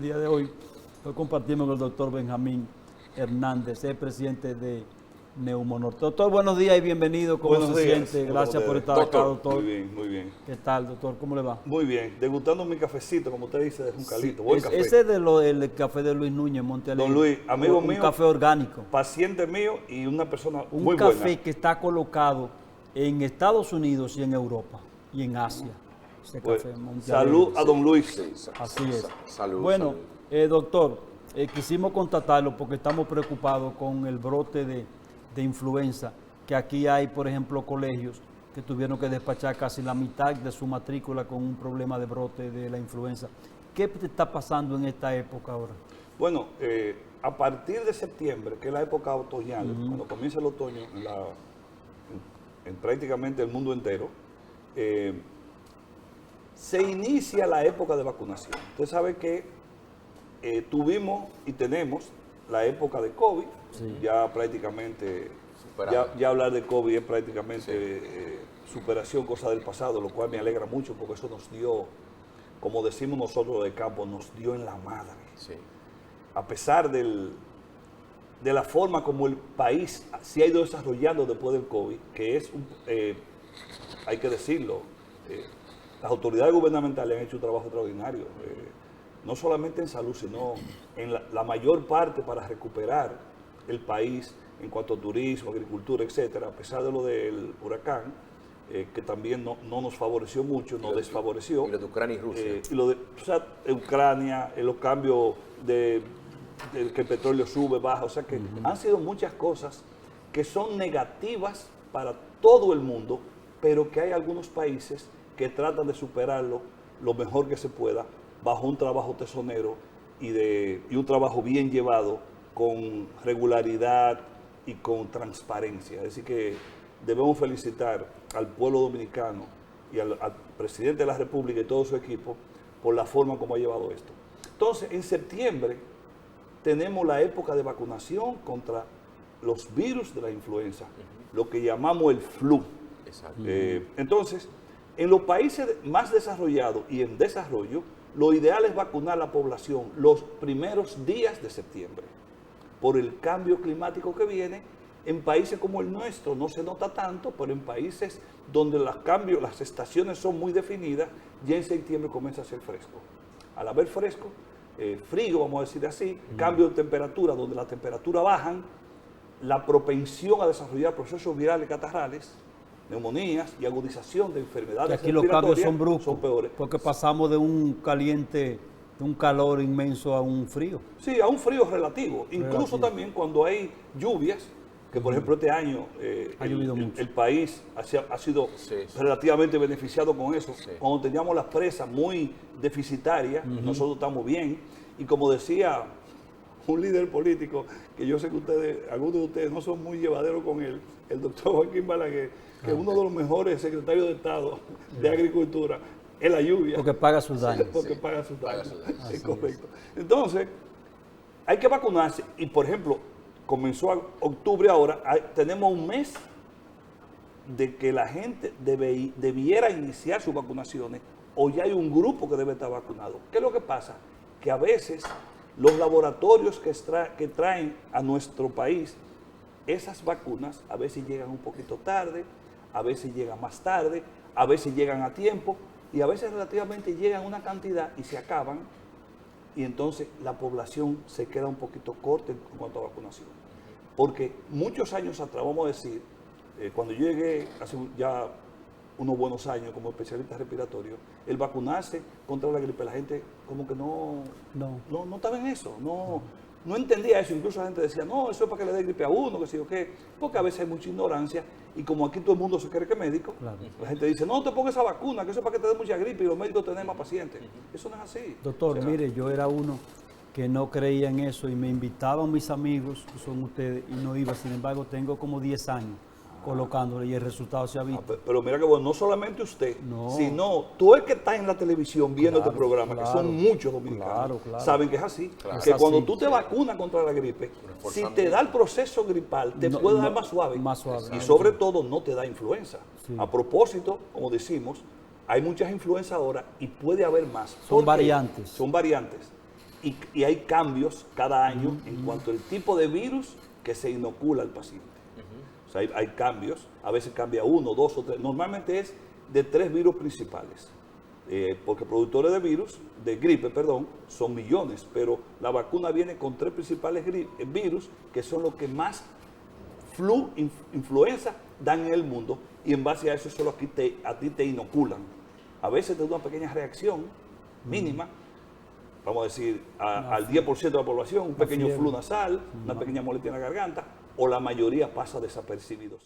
día de hoy. Hoy compartimos con el doctor Benjamín Hernández, el presidente de Neumonorte. Doctor, buenos días y bienvenido. ¿Cómo se siente? Gracias por estar acá, doctor. Muy bien, muy bien. ¿Qué tal, doctor? ¿Cómo le va? Muy bien. Degustando mi cafecito, como usted dice, es un calito. Buen café. Ese es el café de Luis Núñez, Monte Alegre. Don Luis, amigo mío. Un café orgánico. Paciente mío y una persona un muy buena. Un café que está colocado en Estados Unidos y en Europa y en Asia. Pues, salud a don Luis. Sí, así es. Salud. Bueno, doctor, quisimos contactarlo porque estamos preocupados con el brote de influenza, que aquí hay, por ejemplo, colegios que tuvieron que despachar casi la mitad de su matrícula con un problema de brote de la influenza. ¿Qué está pasando en esta época ahora? Bueno, a partir de septiembre, que es la época otoñal, cuando comienza el otoño en prácticamente el mundo entero, se inicia la época de vacunación. Usted sabe que tuvimos y tenemos la época de COVID, sí. Ya prácticamente, ya hablar de COVID es prácticamente superación, cosa del pasado, lo cual me alegra mucho porque eso nos dio, como decimos nosotros de campo, nos dio en la madre. Sí. A pesar de la forma como el país se ha ido desarrollando después del COVID, que es, hay que decirlo, las autoridades gubernamentales han hecho un trabajo extraordinario, no solamente en salud, sino en la mayor parte para recuperar el país en cuanto a turismo, agricultura, etcétera, a pesar de lo del huracán, que también no nos favoreció mucho, nos desfavoreció. Y lo de Ucrania y Rusia. Y lo de Ucrania, los cambios de que el petróleo sube, baja, o sea que han sido muchas cosas que son negativas para todo el mundo, pero que hay algunos países que tratan de superarlo lo mejor que se pueda, bajo un trabajo tesonero y un trabajo bien llevado, con regularidad y con transparencia. Es decir que debemos felicitar al pueblo dominicano y al presidente de la República y todo su equipo por la forma como ha llevado esto. Entonces, en septiembre tenemos la época de vacunación contra los virus de la influenza, lo que llamamos el flu. Exacto. Entonces, en los países más desarrollados y en desarrollo, lo ideal es vacunar a la población los primeros días de septiembre. Por el cambio climático que viene, en países como el nuestro no se nota tanto, pero en países donde las estaciones son muy definidas, ya en septiembre comienza a ser fresco. Al haber fresco, frío, vamos a decir así, cambio de temperatura, donde las temperaturas bajan, la propensión a desarrollar procesos virales catarrales, neumonías y agudización de enfermedades y aquí los cambios son bruscos, son peores. Porque pasamos de un caliente, de un calor inmenso a un frío. Sí, a un frío relativo. Incluso también cuando hay lluvias, que por ejemplo este año el país ha sido relativamente beneficiado con eso. Sí. Cuando teníamos las presas muy deficitarias, nosotros estamos bien. Y como decía un líder político, que yo sé que algunos de ustedes no son muy llevaderos con él, el doctor Joaquín Balaguer, que es uno de los mejores secretarios de Estado de Agricultura, es la lluvia. Porque paga sus daños. Porque paga sus daños. Es correcto. Entonces, hay que vacunarse. Y, por ejemplo, comenzó octubre ahora, tenemos un mes de que la gente debiera iniciar sus vacunaciones, o ya hay un grupo que debe estar vacunado. ¿Qué es lo que pasa? Que a veces los laboratorios que traen a nuestro país esas vacunas, a veces llegan un poquito tarde, a veces llegan más tarde, a veces llegan a tiempo, y a veces relativamente llegan una cantidad y se acaban, y entonces la población se queda un poquito corta en cuanto a vacunación. Porque muchos años atrás, vamos a decir, cuando yo llegué hace ya unos buenos años como especialista respiratorio, el vacunarse contra la gripe, la gente como que no estaba en eso, no entendía eso. Incluso la gente decía, no, eso es para que le dé gripe a uno, que sé yo qué, porque a veces hay mucha ignorancia, y como aquí todo el mundo se cree que es médico, claro, la gente dice, no te pongas esa vacuna, que eso es para que te dé mucha gripe y los médicos tenemos más pacientes. Eso no es así. Doctor, mire, yo era uno que no creía en eso y me invitaban mis amigos, que son ustedes, y no iba. Sin embargo, tengo como 10 años colocándole y el resultado se ha visto. Pero mira que bueno, no solamente usted, sino tú el que estás en la televisión viendo este programa, que son muchos dominicanos, saben que es así. Que cuando tú te vacunas contra la gripe, si te da el proceso gripal, te puede dar más suave. Y sobre todo no te da influenza. Sí. A propósito, como decimos, hay muchas influencias ahora y puede haber más. Son variantes. Son variantes. y hay cambios cada año en cuanto al tipo de virus que se inocula al paciente. O sea, hay cambios, a veces cambia 1, 2 o 3, normalmente es de 3 virus principales. Porque productores de virus, de gripe, perdón, son millones, pero la vacuna viene con 3 principales virus que son los que más influenza dan en el mundo, y en base a eso solo a ti te inoculan. A veces te da una pequeña reacción mínima, vamos a decir, al 10% de la población, un pequeño flu nasal, una pequeña molestia en la garganta, o la mayoría pasa desapercibido.